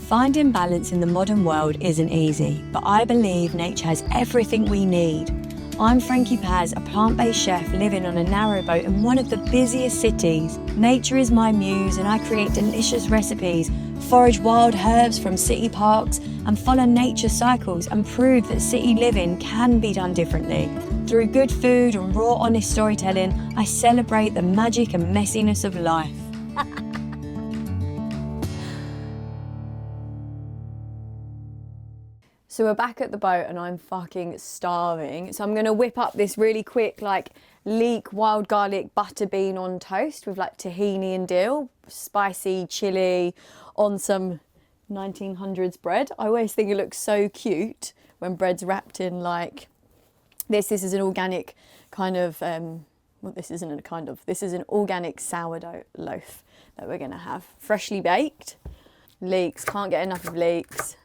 Finding balance in the modern world isn't easy, but I believe nature has everything we need. I'm Frankie Paz, a plant-based chef living on a narrowboat in one of the busiest cities. Nature is my muse and I create delicious recipes, forage wild herbs from city parks and follow nature cycles and prove that city living can be done differently. Through good food and raw, honest storytelling, I celebrate the magic and messiness of life. So we're back at the boat and I'm fucking starving. So I'm gonna whip up this really quick like leek wild garlic butter bean on toast with like tahini and dill, spicy chili on some 1900s bread. I always think it looks so cute when bread's wrapped in like this. This is an organic kind of, well, this isn't a kind of, this is an organic sourdough loaf that we're gonna have. Freshly baked. Leeks, can't get enough of leeks.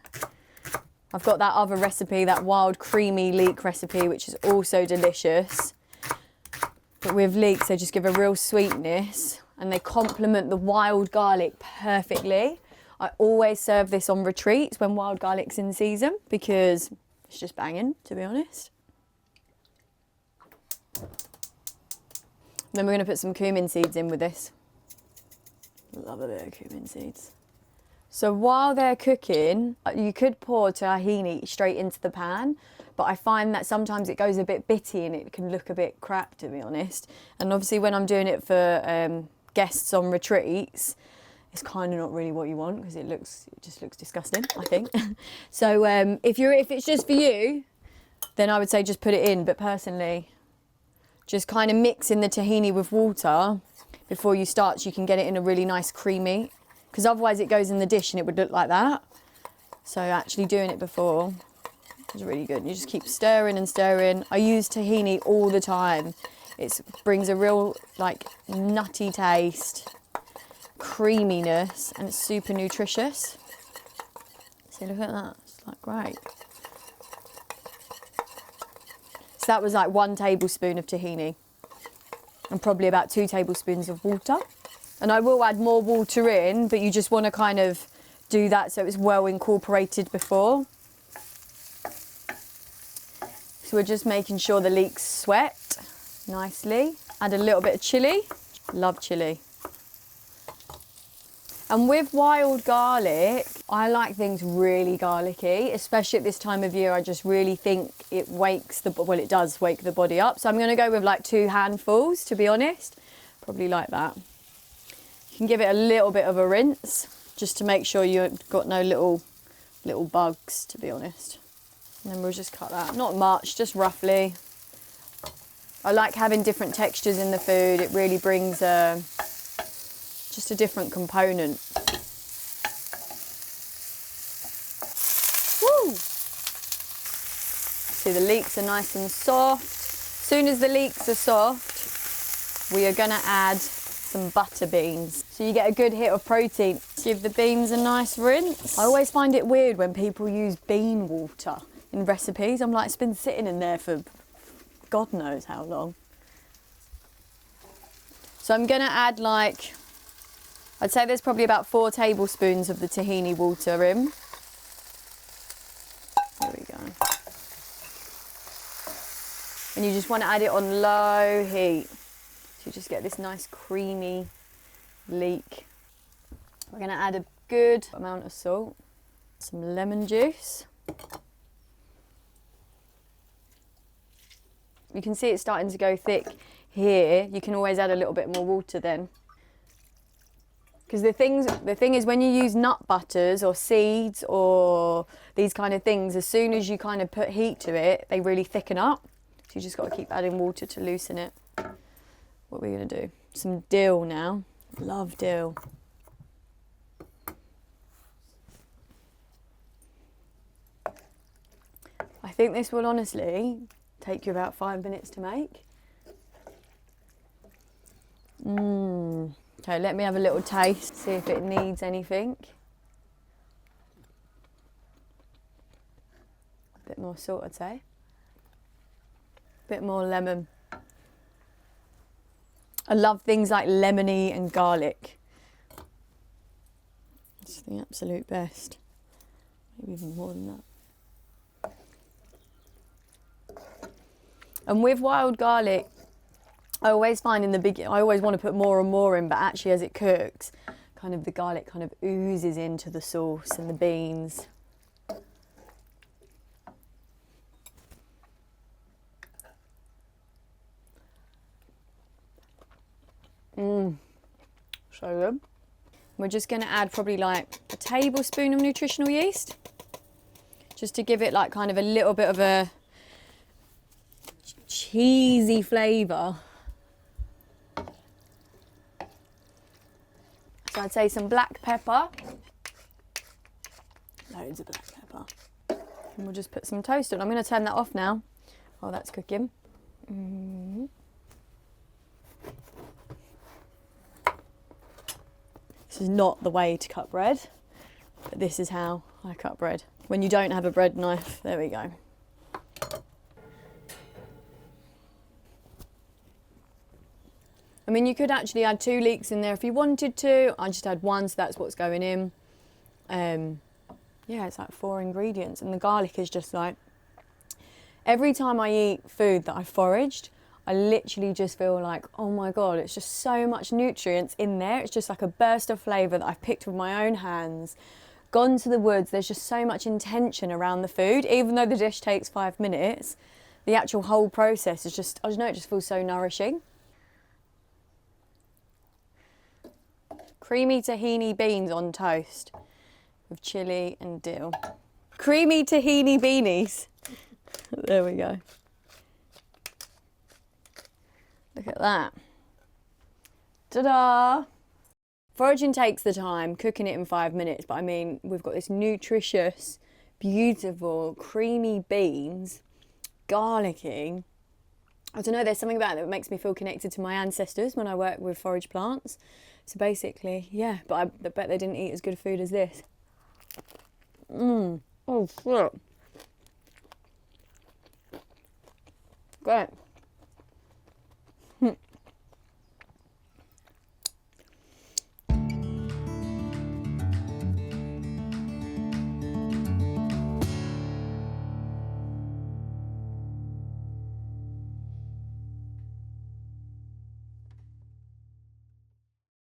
I've got that other recipe, that wild creamy leek recipe, which is also delicious. But with leeks, they just give a real sweetness and they complement the wild garlic perfectly. I always serve this on retreats when wild garlic's in season because it's just banging, to be honest. Then we're gonna put some cumin seeds in with this. Love a bit of cumin seeds. So while they're cooking, you could pour tahini straight into the pan, but I find that sometimes it goes a bit bitty and it can look a bit crap, to be honest. And obviously when I'm doing it for guests on retreats, it's kind of not really what you want because it just looks disgusting, I think. So if it's just for you, then I would say just put it in. But personally, just kind of mixing the tahini with water before you start so you can get it in a really nice creamy, because otherwise it goes in the dish and it would look like that. So actually doing it before is really good. You just keep stirring and stirring. I use tahini all the time. It brings a real like nutty taste, creaminess, and it's super nutritious. See, look at that, it's like great. So that was like 1 tablespoon of tahini and probably about 2 tablespoons of water. And I will add more water in, but you just want to kind of do that so it's well incorporated before. So we're just making sure the leeks sweat nicely. Add a little bit of chilli. Love chilli. And with wild garlic, I like things really garlicky, especially at this time of year. I just really think it it does wake the body up. So I'm going to go with like 2 handfuls, to be honest. Probably like that. You can give it a little bit of a rinse just to make sure you've got no little bugs, to be honest. And then we'll just cut that. Not much, just roughly. I like having different textures in the food. It really brings just a different component. Woo! See, the leeks are nice and soft. As soon as the leeks are soft, we are gonna add some butter beans. So you get a good hit of protein. Give the beans a nice rinse. I always find it weird when people use bean water in recipes. I'm like, it's been sitting in there for God knows how long. So I'm gonna add like, I'd say there's probably about 4 tablespoons of the tahini water in. There we go. And you just want to add it on low heat. So you just get this nice creamy leek. We're going to add a good amount of salt, some lemon juice. You can see it's starting to go thick here. You can always add a little bit more water then. Because the thing is when you use nut butters or seeds or these kind of things, as soon as you kind of put heat to it, they really thicken up. So you just got to keep adding water to loosen it. What we're going to do, some dill now. Love dill. I think this will honestly take you about 5 minutes to make. Okay, let me have a little taste, see if it needs anything. A bit more salt, I'd say. A bit more lemon. I love things like lemony and garlic. It's the absolute best. Maybe even more than that. And with wild garlic, I always find in the beginning, I always want to put more and more in, but actually as it cooks, kind of the garlic kind of oozes into the sauce and the beans. So good. We're just going to add probably like a tablespoon of nutritional yeast, just to give it like kind of a little bit of a cheesy flavour. So I'd say some black pepper, loads of black pepper, and we'll just put some toast on. I'm going to turn that off now while that's cooking. This is not the way to cut bread, but this is how I cut bread. When you don't have a bread knife, there we go. I mean, you could actually add 2 leeks in there if you wanted to. I just had 1, so that's what's going in. Yeah, it's like 4 ingredients, and the garlic is just like, every time I eat food that I foraged, I literally just feel like, oh my God, it's just so much nutrients in there. It's just like a burst of flavour that I've picked with my own hands, gone to the woods. There's just so much intention around the food. Even though the dish takes 5 minutes, the actual whole process is just, I don't know, it just feels so nourishing. Creamy tahini beans on toast with chilli and dill. Creamy tahini beanies. There we go. Look at that. Ta-da! Foraging takes the time, cooking it in 5 minutes, but I mean, we've got this nutritious, beautiful, creamy beans, garlicky. I don't know, there's something about it that makes me feel connected to my ancestors when I work with forage plants. So basically, yeah, but I bet they didn't eat as good food as this. Oh, shit. Great.